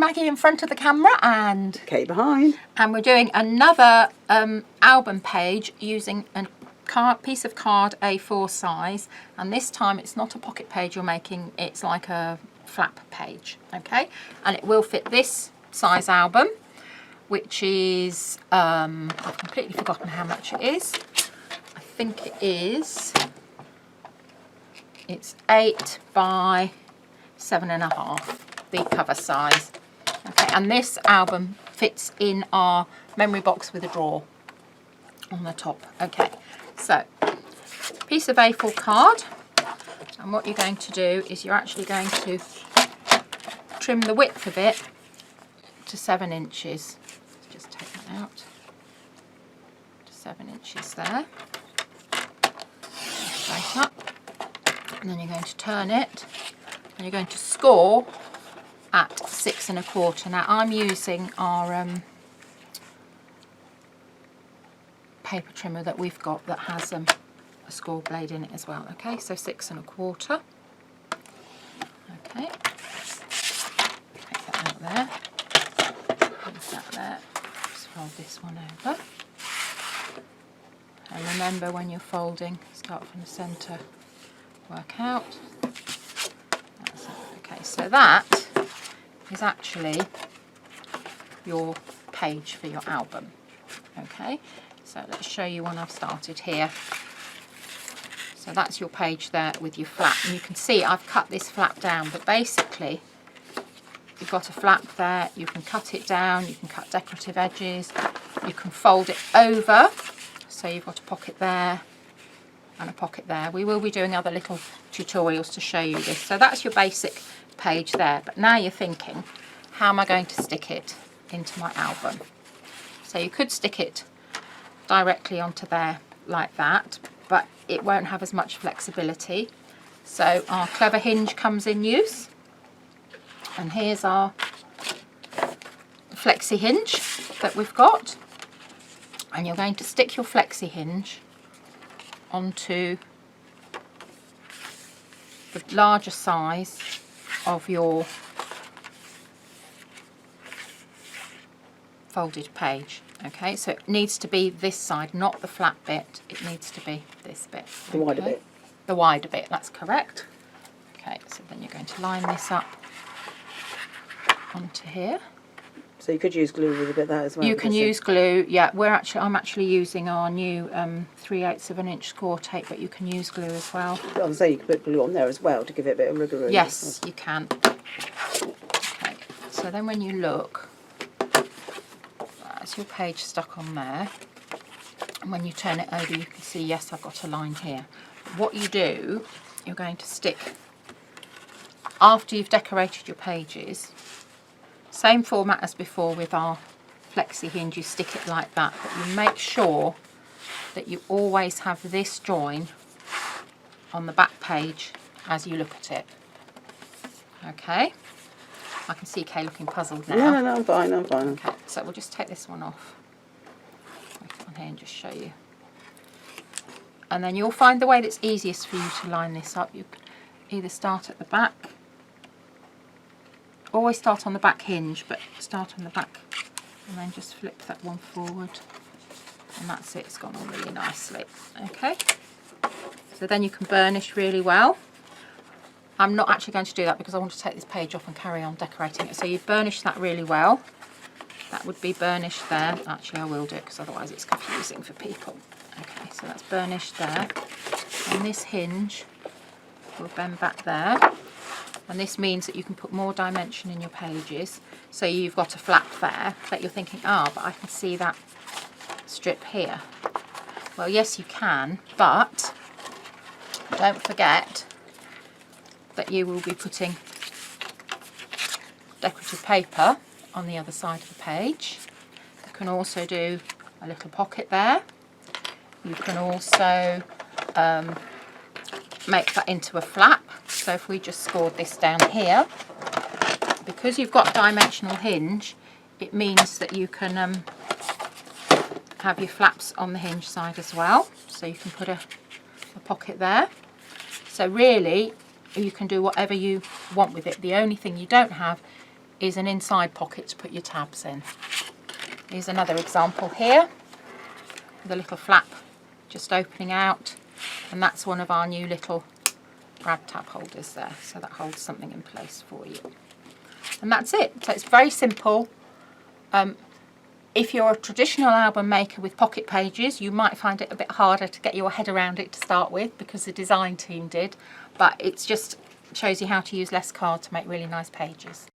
Maggie in front of the camera and Kay behind. And we're doing another album page using a piece of card A4 size, and this time it's not a pocket page you're making, it's like a flap page, okay? And it will fit this size album, which is, I've completely forgotten how much it is. I think it's 8 by 7.5, the cover size. Okay, and this album fits in our memory box with a drawer on the top. Okay, so piece of A4 card, and what you're going to do is you're actually going to trim the width of it to 7 inches. Just take that out to 7 inches there. Straight up, and then you're going to turn it, and you're going to score at 6 1/4. Now I'm using our paper trimmer that we've got that has a score blade in it as well. Okay, so 6 1/4. Okay, take that out there. Leave that there. Just fold this one over. And remember, when you're folding, start from the centre, work out. That's it. Okay, so that is actually your page for your album. Okay, so let's show you one I've started here. So that's your page there with your flap, and you can see I've cut this flap down, but basically you've got a flap there, you can cut it down, you can cut decorative edges, you can fold it over, so you've got a pocket there and a pocket there. We will be doing other little tutorials to show you this. So that's your basic page there, but now you're thinking, how am I going to stick it into my album? So you could stick it directly onto there like that, but it won't have as much flexibility. So our clever hinge comes in use, and here's our flexi hinge that we've got, and you're going to stick your flexi hinge onto the larger size of your folded page. Okay, so it needs to be this side, not the flat bit, it needs to be this bit. The wider bit. The wider bit, that's correct. Okay, so then you're going to line this up onto here. So you could use glue with a bit of that as well. You can use glue, yeah. I'm actually using our new 3/8 of an inch score tape, but you can use glue as well. I was saying you could put glue on there as well to give it a bit of rigor. Yes, you can. Okay, so then when you look, that's your page stuck on there, and when you turn it over you can see, yes, I've got a line here. What you do, you're going to stick, after you've decorated your pages, same format as before with our flexi hinge, you stick it like that, but you make sure that you always have this join on the back page as you look at it. Okay, I can see Kay looking puzzled now. No, I'm fine. Okay, so we'll just take this one off. Make it on here and just show you. And then you'll find the way that's easiest for you to line this up. You can either start at the back, always start on the back hinge, but start on the back and then just flip that one forward, and that's it, it's gone on really nicely. Okay, so then you can burnish really well. I'm not actually going to do that because I want to take this page off and carry on decorating it. So you burnish that really well. That would be burnished there. Actually I will do it because otherwise it's confusing for people. Okay, so that's burnished there, and this hinge will bend back there. And this means that you can put more dimension in your pages. So you've got a flap there, but you're thinking, but I can see that strip here. Well, yes, you can, but don't forget that you will be putting decorative paper on the other side of the page. You can also do a little pocket there. You can also make that into a flap. So if we just scored this down here, because you've got dimensional hinge, it means that you can have your flaps on the hinge side as well. So you can put a pocket there. So really, you can do whatever you want with it. The only thing you don't have is an inside pocket to put your tabs in. Here's another example here, with a little flap just opening out, and that's one of our new little grab tab holders there, so that holds something in place for you. And that's it. So it's very simple. If you're a traditional album maker with pocket pages, you might find it a bit harder to get your head around it to start with, because the design team did, but it's just shows you how to use less card to make really nice pages.